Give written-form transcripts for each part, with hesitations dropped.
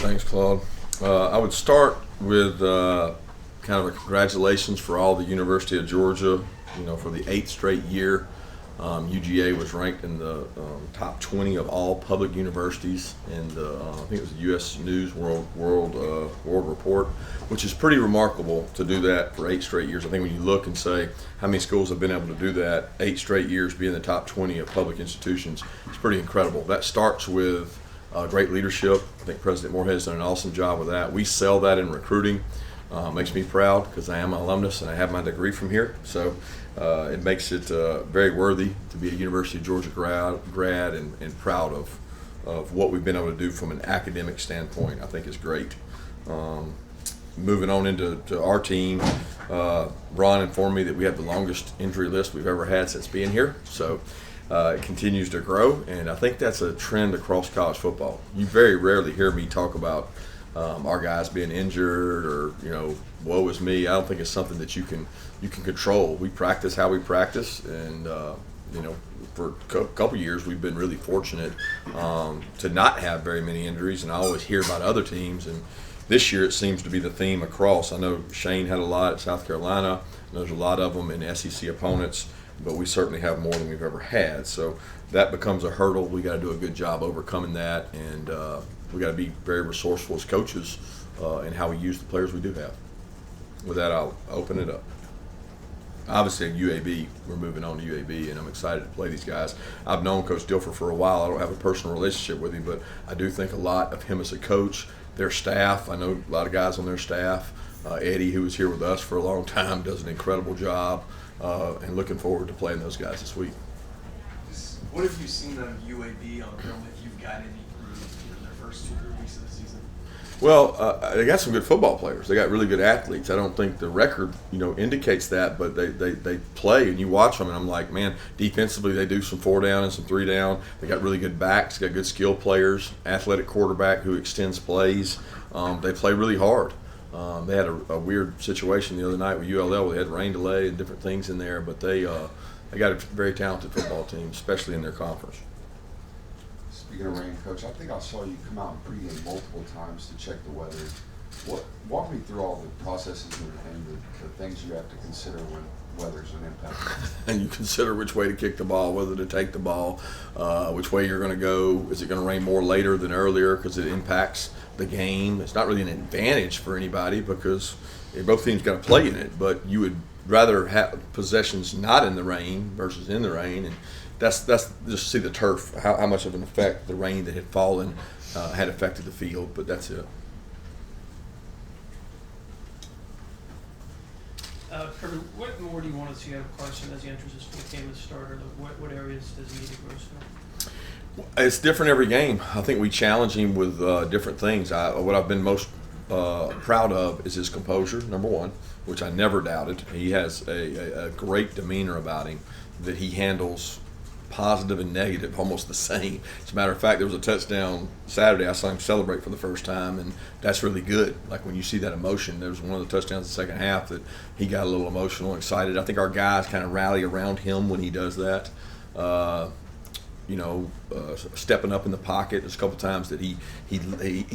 Thanks, Claude. I would start with kind of a congratulations for all the University of Georgia. For the 8th straight year, UGA was ranked in the top 20 of all public universities in the I think it was the U.S. News World Report, which is pretty remarkable to do that for 8 straight years. I think when you look and say how many schools have been able to do that, 8 straight years being in the top 20 of public institutions, it's pretty incredible. That starts with great leadership. I think President Moorhead has done an awesome job with that. We sell that in recruiting. Makes me proud because I am an alumnus and I have my degree from here. So it makes it very worthy to be a University of Georgia grad and proud of what we've been able to do from an academic standpoint. I think is great. Moving on into our team, Ron informed me that we have the longest injury list we've ever had since being here. So it continues to grow, and I think that's a trend across college football. You very rarely hear me talk about our guys being injured or woe is me. I don't think it's something that you can control. We practice how we practice, and for a couple years we've been really fortunate to not have very many injuries. And I always hear about other teams, and this year it seems to be the theme across. I know Shane had a lot at South Carolina. There's a lot of them in SEC opponents, but we certainly have more than we've ever had. So that becomes a hurdle. We got to do a good job overcoming that, and we got to be very resourceful as coaches in how we use the players we do have. With that, I'll open it up. Obviously, at UAB, we're moving on to UAB, and I'm excited to play these guys. I've known Coach Dilfer for a while. I don't have a personal relationship with him, but I do think a lot of him as a coach. Their staff, I know a lot of guys on their staff. Eddie, who was here with us for a long time, does an incredible job, and looking forward to playing those guys this week. What have you seen out of UAB on film that you've got any through their first 2 or 3 weeks of the season? Well, they got some good football players. They got really good athletes. I don't think the record, indicates that, but they play, and you watch them, and I'm like, man, defensively they do some 4 down and some 3 down. They got really good backs, got good skill players, athletic quarterback who extends plays. They play really hard. They had a weird situation the other night with ULL. They had rain delay and different things in there, but they got a very talented football team, especially in their conference. Speaking of rain, Coach, I think I saw you come out in pregame multiple times to check the weather. Walk me through all the processes and the things you have to consider when weather's an impact. And you consider which way to kick the ball, whether to take the ball, which way you're going to go. Is it going to rain more later than earlier because it impacts the game? It's not really an advantage for anybody because both teams got to play in it, but you would rather have possessions not in the rain versus in the rain, and that's just see the turf, how much of an effect the rain that had fallen had affected the field, but that's it. Kirby, what more do you want to see out of Carson as he enters his 4th game as starter? What areas does he need to grow still? It's different every game. I think we challenge him with different things. What I've been most proud of is his composure, number one, which I never doubted. He has a great demeanor about him that he handles positive and negative almost the same. As a matter of fact, there was a touchdown Saturday. I saw him celebrate for the first time, and that's really good. Like when you see that emotion, there was one of the touchdowns in the second half that he got a little emotional and excited. I think our guys kind of rally around him when he does that. Stepping up in the pocket. There's a couple times that he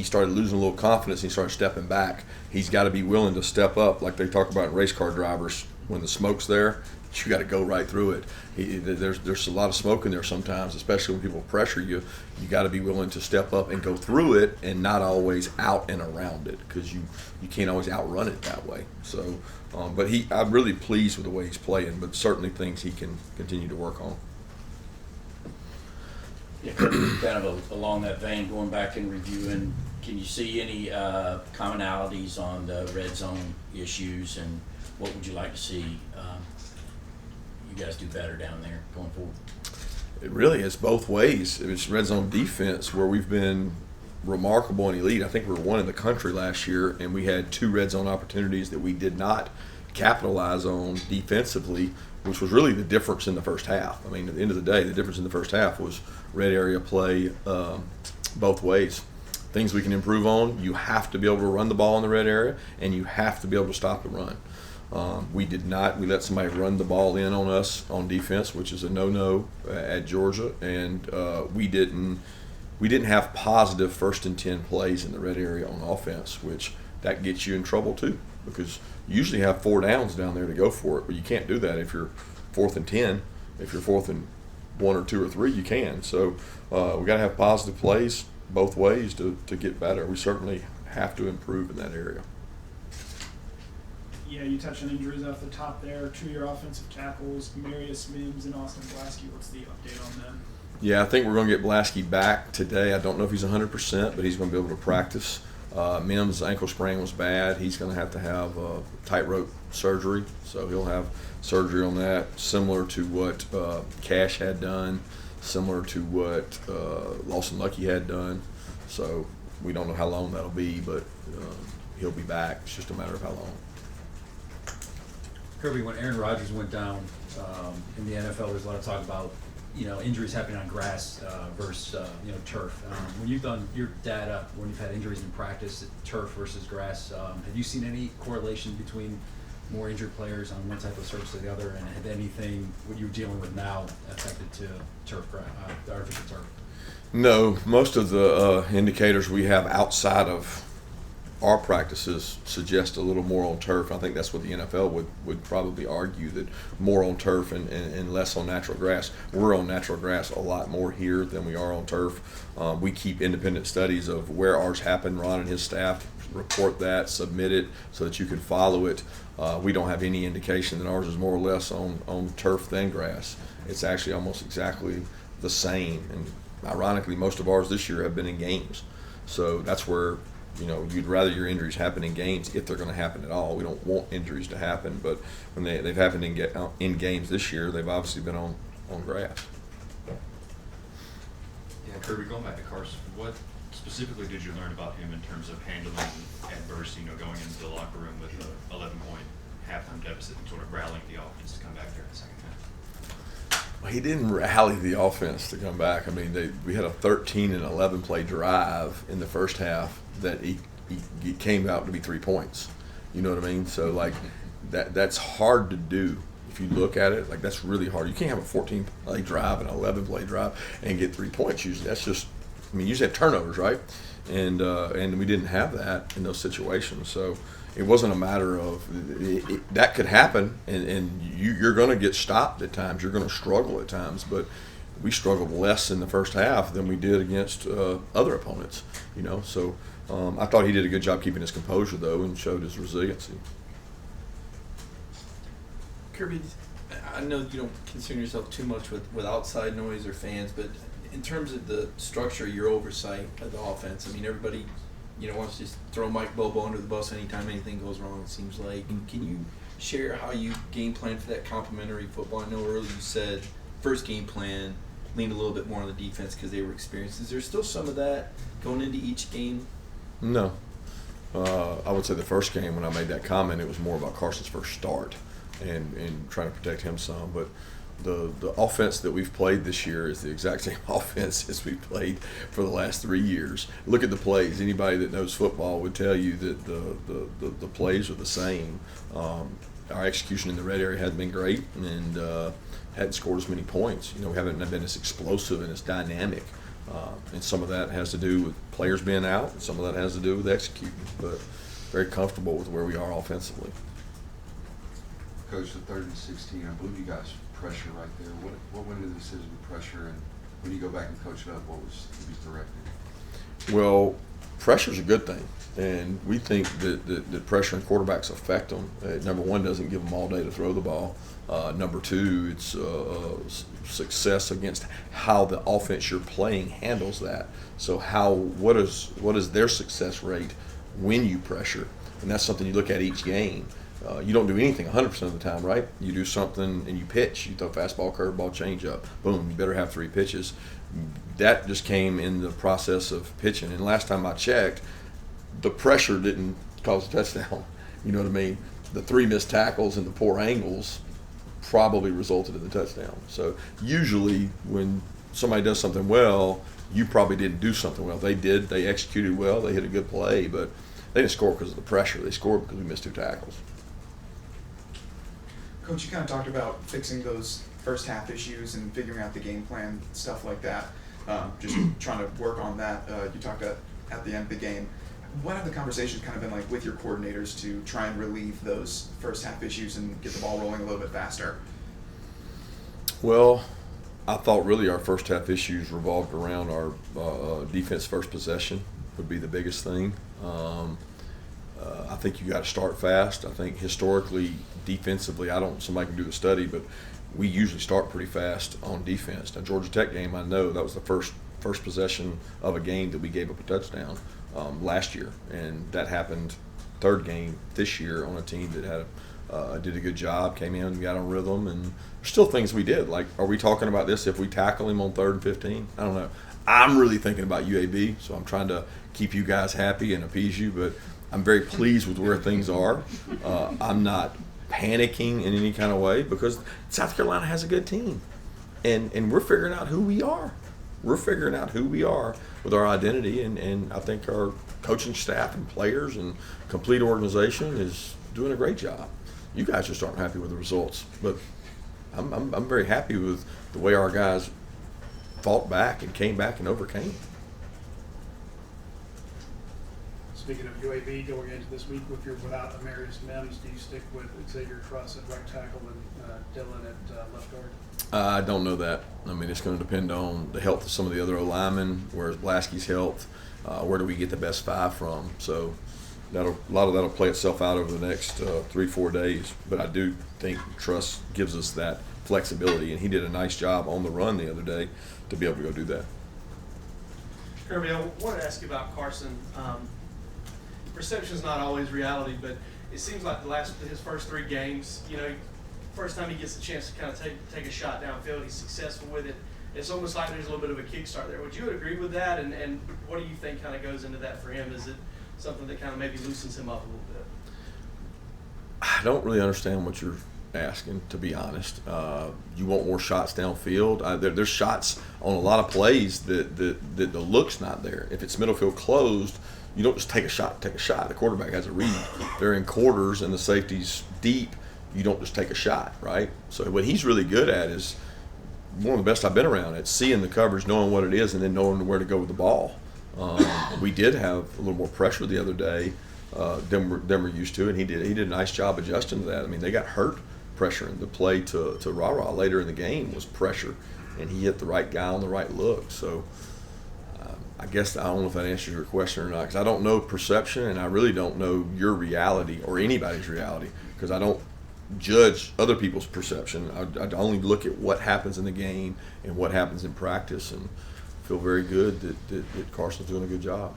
started losing a little confidence and he started stepping back. He's got to be willing to step up, like they talk about in race car drivers. When the smoke's there, you got to go right through it. There's a lot of smoke in there sometimes, especially when people pressure you. You got to be willing to step up and go through it, and not always out and around it, because you can't always outrun it that way. So, but I'm really pleased with the way he's playing, but certainly things he can continue to work on. Yeah, kind of along that vein, going back and reviewing, can you see any commonalities on the red zone issues, and what would you like to see you guys do better down there going forward? It really is both ways. It's red zone defense where we've been remarkable and elite. I think we were 1 in the country last year, and we had 2 red zone opportunities that we did not capitalize on defensively, which was really the difference in the first half. I mean, at the end of the day, the difference in the first half was red area play both ways. Things we can improve on: you have to be able to run the ball in the red area, and you have to be able to stop the run. We did not. We let somebody run the ball in on us on defense, which is a no-no at Georgia, and we didn't we didn't have positive 1st and 10 plays in the red area on offense, which that gets you in trouble too, because you usually have 4 downs down there to go for it, but you can't do that if you're 4th and 10. If you're 4th and 1 or 2 or 3, you can. So we got to have positive plays both ways to get better. We certainly have to improve in that area. Yeah, you touched on injuries off the top there. 2 of your offensive tackles, Marius Mims and Austin Blasky. What's the update on them? Yeah, I think we're going to get Blasky back today. I don't know if he's 100%, but he's going to be able to practice. Mims' ankle sprain was bad. He's going to have tightrope surgery, so he'll have surgery on that, similar to what Cash had done, similar to what Lawson Lucky had done. So we don't know how long that'll be, but he'll be back. It's just a matter of how long. Kirby, when Aaron Rodgers went down in the NFL, there's a lot of talk about injuries happening on grass versus turf. When you've done your data, when you've had injuries in practice, turf versus grass, have you seen any correlation between more injured players on one type of surface or the other, and had anything what you're dealing with now affected to turf, artificial turf? No, most of the indicators we have outside of our practices suggest a little more on turf. I think that's what the NFL would probably argue, that more on turf and less on natural grass. We're on natural grass a lot more here than we are on turf. We keep independent studies of where ours happen. Ron and his staff report that, submit it so that you can follow it. We don't have any indication that ours is more or less on turf than grass. It's actually almost exactly the same. And ironically, most of ours this year have been in games. So that's where you'd rather your injuries happen in games if they're going to happen at all. We don't want injuries to happen, but when they've happened in games this year, they've obviously been on grass. Yeah, Kirby, going back to Carson, what specifically did you learn about him in terms of handling adversity, going into the locker room with a 11-point halftime deficit and sort of rallying the offense to come back there in the second half? He didn't rally the offense to come back. I mean, we had a 13 and 11 play drive in the first half that he came out to be 3 points. You know what I mean? So that's hard to do. If you look at it, that's really hard. You can't have a 14 play drive and an 11 play drive and get 3 points usually. That's just, you usually have turnovers, right? And we didn't have that in those situations. So it wasn't a matter of that could happen, and you're going to get stopped at times. You're going to struggle at times, but we struggled less in the first half than we did against other opponents. So I thought he did a good job keeping his composure though, and showed his resiliency. Kirby, I know you don't concern yourself too much with outside noise or fans, but in terms of the structure, your oversight of the offense, I mean, everybody wants to just throw Mike Bobo under the bus anytime anything goes wrong, it seems like. Can you share how you game plan for that complementary football? I know earlier you said first game plan leaned a little bit more on the defense because they were experienced. Is there still some of that going into each game? No. I would say the first game when I made that comment, it was more about Carson's first start and trying to protect him some. But the offense that we've played this year is the exact same offense as we've played for the last 3 years. Look at the plays. Anybody that knows football would tell you that the plays are the same. Our execution in the red area hasn't been great, and hadn't scored as many points. We haven't been as explosive and as dynamic. And some of that has to do with players being out, and some of that has to do with executing. But very comfortable with where we are offensively. Coach, the 3rd and 16, I believe you guys pressure right there. What went into the decision to pressure, and when you go back and coach it up, what was to be corrected? Well, pressure's a good thing, and we think that pressure and quarterbacks affect them. Number one, doesn't give them all day to throw the ball. Number two, it's success against how the offense you're playing handles that. So what is their success rate when you pressure? And that's something you look at each game. You don't do anything 100% of the time, right? You do something and you pitch. You throw fastball, curveball, changeup. Boom, you better have 3 pitches. That just came in the process of pitching. And last time I checked, the pressure didn't cause a touchdown. You know what I mean? The 3 missed tackles and the poor angles probably resulted in the touchdown. So usually when somebody does something well, you probably didn't do something well. They did. They executed well. They hit a good play, but they didn't score because of the pressure. They scored because we missed 2 tackles. Coach, you kind of talked about fixing those first half issues and figuring out the game plan, stuff like that. just trying to work on that. You talked at the end of the game. What have the conversations kind of been like with your coordinators to try and relieve those first half issues and get the ball rolling a little bit faster? Well, I thought really our first half issues revolved around our defense first possession would be the biggest thing. I think you got to start fast. I think historically, defensively, somebody can do the study, but we usually start pretty fast on defense. Now, Georgia Tech game, I know that was the first possession of a game that we gave up a touchdown last year, and that happened third game this year on a team that had did a good job, came in and got on rhythm, and there's still things we did. Like, are we talking about this if we tackle him on 3rd and 15? I don't know. I'm really thinking about UAB, so I'm trying to keep you guys happy and appease you, but I'm very pleased with where things are. I'm not panicking in any kind of way because South Carolina has a good team, and we're figuring out who we are. We're figuring out who we are with our identity, and I think our coaching staff and players and complete organization is doing a great job. You guys just aren't happy with the results, but I'm very happy with the way our guys fought back and came back and overcame. Speaking of UAB, going into this week, if you're without Amarius Mims, do you stick with Xavier Truss at right tackle and Dillon at left guard? I don't know that. I mean, it's going to depend on the health of some of the other linemen. Where's Blaskey's health? Where do we get the best 5 from? So a lot of that'll play itself out over the next 3-4 days. But I do think Truss gives us that flexibility, and he did a nice job on the run the other day to be able to go do that. Kirby, I wanted to ask you about Carson. Perception is not always reality, but it seems like his first 3 games, first time he gets a chance to kind of take a shot downfield, he's successful with it. It's almost like there's a little bit of a kickstart there. Would you agree with that? And what do you think kind of goes into that for him? Is it something that kind of maybe loosens him up a little bit? I don't really understand what you're asking, to be honest. You want more shots downfield? There's shots on a lot of plays that the look's not there. If it's middle field closed, you don't just take a shot. The quarterback has a read. They're in quarters and the safety's deep. You don't just take a shot, right? So what he's really good at is one of the best I've been around. It's seeing the coverage, knowing what it is, and then knowing where to go with the ball. We did have a little more pressure the other day than we're used to, and he did a nice job adjusting to that. I mean, they got hurt pressuring. The play to Rah-Rah later in the game was pressure, and he hit the right guy on the right look. So I guess I don't know if that answers your question or not, because I don't know perception, and I really don't know your reality or anybody's reality, because I don't judge other people's perception. I only look at what happens in the game and what happens in practice, and feel very good that Carson's doing a good job.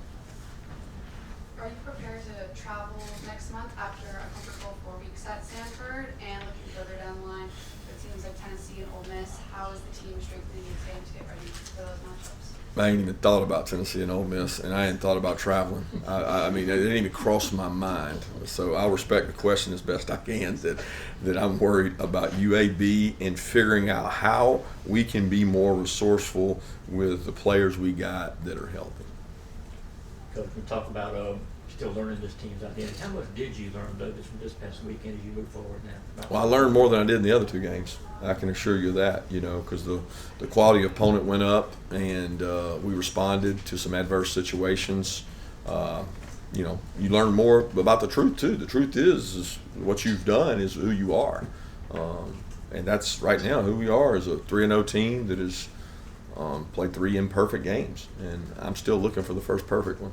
Are you prepared to travel next month after a comfortable 4 weeks at Stanford? And looking further down the line, it seems like Tennessee and Ole Miss. How is the team strengthening its game to get ready for those matchups? I ain't even thought about Tennessee and Ole Miss, and I ain't thought about traveling. I mean, it didn't even cross my mind. So I'll respect the question as best I can, that I'm worried about UAB and figuring out how we can be more resourceful with the players we got that are healthy. Coach, we talk about still learning this team's identity. How much did you learn, though, from this past weekend as you move forward now? Well, I learned more than I did in the other 2 games. I can assure you that, because the quality of opponent went up, and we responded to some adverse situations. You learn more about the truth, too. The truth is what you've done is who you are. And that's right now who we are, is a 3-0 team that has played 3 imperfect games. And I'm still looking for the first perfect one.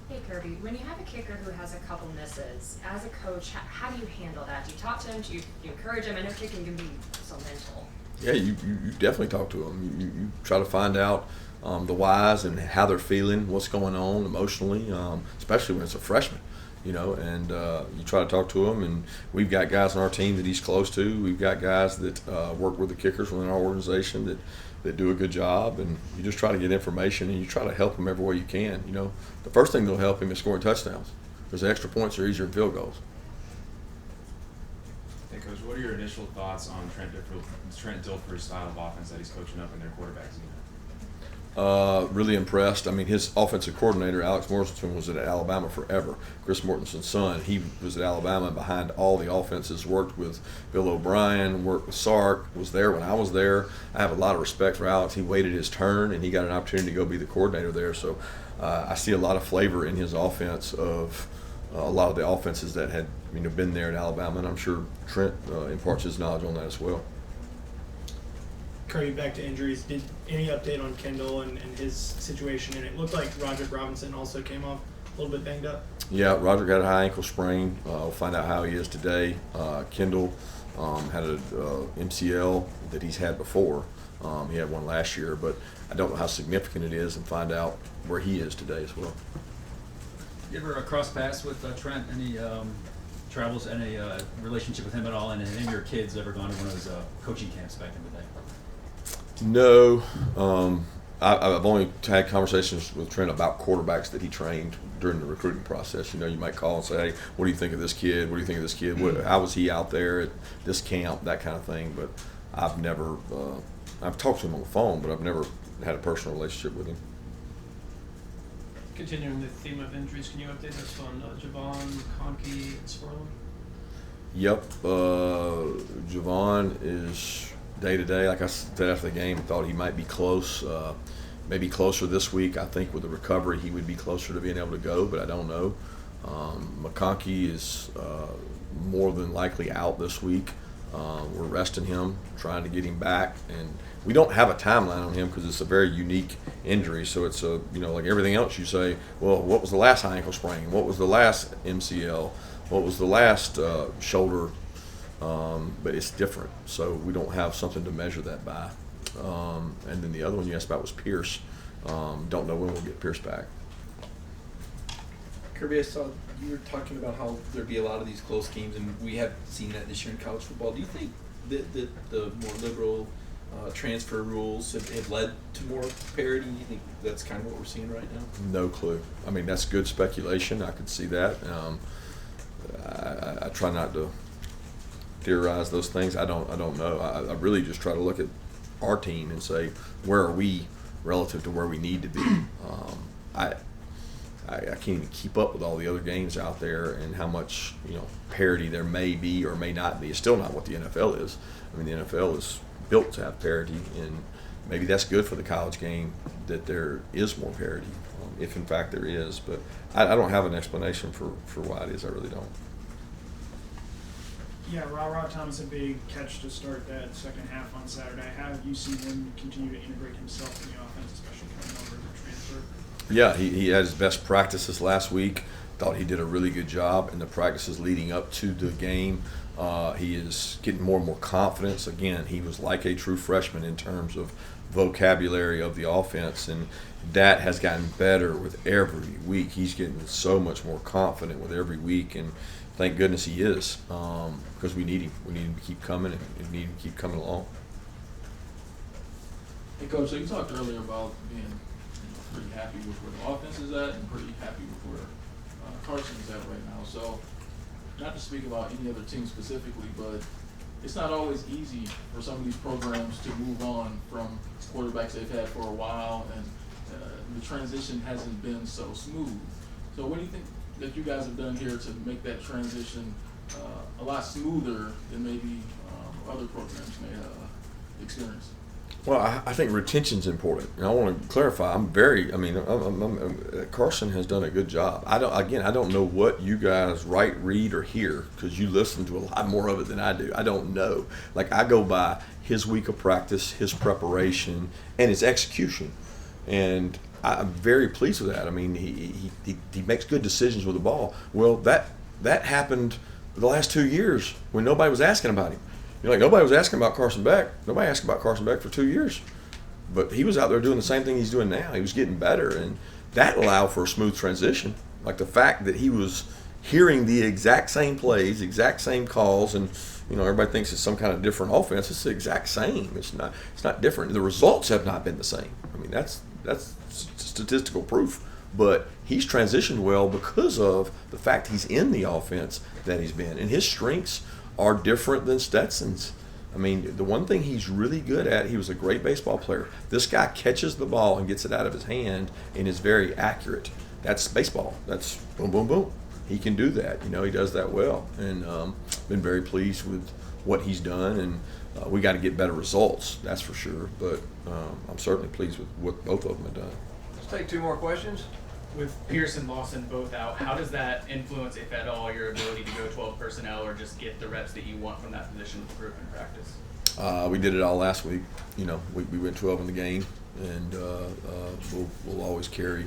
Hey Kirby, when you have a kicker who has a couple misses, as a coach, how do you handle that? Do you talk to him? Do you encourage him? I know kicking can be so mental. Yeah, you definitely talk to them. You try to find out the whys and how they're feeling, what's going on emotionally, especially when it's a freshman, and you try to talk to them. And we've got guys on our team that he's close to. We've got guys that work with the kickers within our organization that do a good job, and you just try to get information and you try to help him every way you can. The first thing that'll help him is scoring touchdowns, because the extra points are easier than field goals. Hey Coach, what are your initial thoughts on Trent Dilfer's style of offense that he's coaching up in their quarterbacks unit? Really impressed. I mean, his offensive coordinator, Alex Morrison, was at Alabama forever. Chris Mortensen's son, he was at Alabama behind all the offenses, worked with Bill O'Brien, worked with Sark, was there when I was there. I have a lot of respect for Alex. He waited his turn, and he got an opportunity to go be the coordinator there. So I see a lot of flavor in his offense of a lot of the offenses that had been there at Alabama, and I'm sure Trent imparts his knowledge on that as well. Kirby, back to injuries. Did any update on Kendall and his situation? And it looked like Roderick Robinson also came off a little bit banged up. Yeah, Roger got a high ankle sprain. We'll find out how he is today. Kendall had a MCL that he's had before. He had one last year, but I don't know how significant it is, and find out where he is today as well. You ever cross paths with Trent? Any travels, any relationship with him at all? And any of your kids ever gone to one of his coaching camps back in the day? No. I've only had conversations with Trent about quarterbacks that he trained during the recruiting process. You might call and say, hey, what do you think of this kid? What do you think of this kid? How was he out there at this camp? That kind of thing. But I've never, I've talked to him on the phone, but I've never had a personal relationship with him. Continuing the theme of injuries, can you update us on Javon, Conkey, and Spurlin? Yep. Javon is day-to-day. Like I said after the game, I thought he might be close. Maybe closer this week. I think with the recovery, he would be closer to being able to go, but I don't know. McConkey is more than likely out this week. We're resting him, trying to get him back, and we don't have a timeline on him because it's a very unique injury. So it's like everything else you say, well, what was the last high ankle sprain? What was the last MCL? What was the last shoulder? But it's different, so we don't have something to measure that by. And then the other one you asked about was Pierce. Don't know when we'll get Pierce back. Kirby, I saw you were talking about how there'd be a lot of these close games, and we have seen that this year in college football. Do you think that the more liberal transfer rules have led to more parity? You think that's kind of what we're seeing right now? No clue. I mean, that's good speculation. I could see that. I try not to theorize those things. I don't know. I really just try to look at our team and say, where are we relative to where we need to be? I can't even keep up with all the other games out there and how much parity there may be or may not be. It's still not what the NFL is. I mean, the NFL is built to have parity, and maybe that's good for the college game that there is more parity, if in fact there is. But I don't have an explanation for why it is. I really don't. Yeah, Ra Thomas, a big catch to start that second half on Saturday. How have you seen him continue to integrate himself in the offense, especially coming over as a transfer? Yeah, he had his best practices last week. Thought he did a really good job in the practices leading up to the game. He is getting more and more confidence. Again, he was like a true freshman in terms of vocabulary of the offense, and that has gotten better with every week. He's getting so much more confident with every week, and thank goodness he is, because we need him. We need him to keep coming, and we need him to keep coming along. Hey, Coach, so you talked earlier about being pretty happy with where the offense is at and pretty happy with where Carson is at right now. So, not to speak about any other team specifically, but it's not always easy for some of these programs to move on from quarterbacks they've had for a while, and the transition hasn't been so smooth. So what do you think that you guys have done here to make that transition a lot smoother than maybe other programs may experience? Well, I think retention's important, and I want to clarify. Carson has done a good job. I don't know what you guys write, read, or hear, because you listen to a lot more of it than I do. I don't know. Like, I go by his week of practice, his preparation, and his execution, and I'm very pleased with that. I mean, he makes good decisions with the ball. Well, that happened the last 2 years when nobody was asking about him. Nobody was asking about Carson Beck. Nobody asked about Carson Beck for 2 years. But he was out there doing the same thing he's doing now. He was getting better, and that allowed for a smooth transition. Like the fact that he was hearing the exact same plays, exact same calls, and everybody thinks it's some kind of different offense. It's the exact same. It's not different. The results have not been the same. I mean, that's statistical proof. But he's transitioned well because of the fact he's in the offense that he's been, and his strengths are different than Stetson's. I mean, the one thing he's really good at, he was a great baseball player. This guy catches the ball and gets it out of his hand and is very accurate. That's baseball. That's boom, boom, boom. He can do that. You know, he does that well. And been very pleased with what he's done. And we got to get better results, that's for sure. But I'm certainly pleased with what both of them have done. Let's take two more questions. With Pierce and Lawson both out, how does that influence, if at all, your ability to go 12 personnel or just get the reps that you want from that position group in practice? We did it all last week. You know, we went 12 in the game, and we'll always carry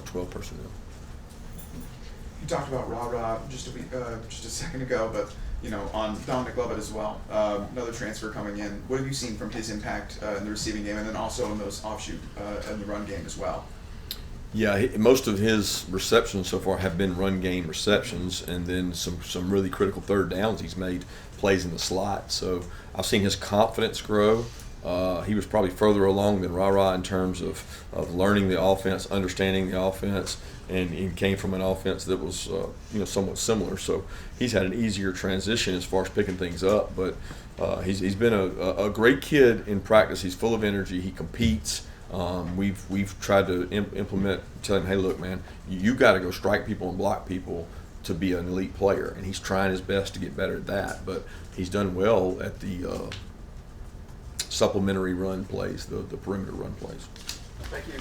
12 personnel. You talked about Ra just a second ago, but you know, on Dominic Lovett as well, another transfer coming in. What have you seen from his impact in the receiving game, and then also in those offshoot in the run game as well? Yeah, most of his receptions so far have been run game receptions, and then some really critical third downs he's made plays in the slot. So I've seen his confidence grow. He was probably further along than Ra in terms of learning the offense, understanding the offense, and he came from an offense that was somewhat similar. So he's had an easier transition as far as picking things up. But he's been a great kid in practice. He's full of energy. He competes. We've tried to implement, tell him, hey, look, man, you got to go strike people and block people to be an elite player, and he's trying his best to get better at that. But he's done well at the supplementary run plays, the perimeter run plays. Thank you.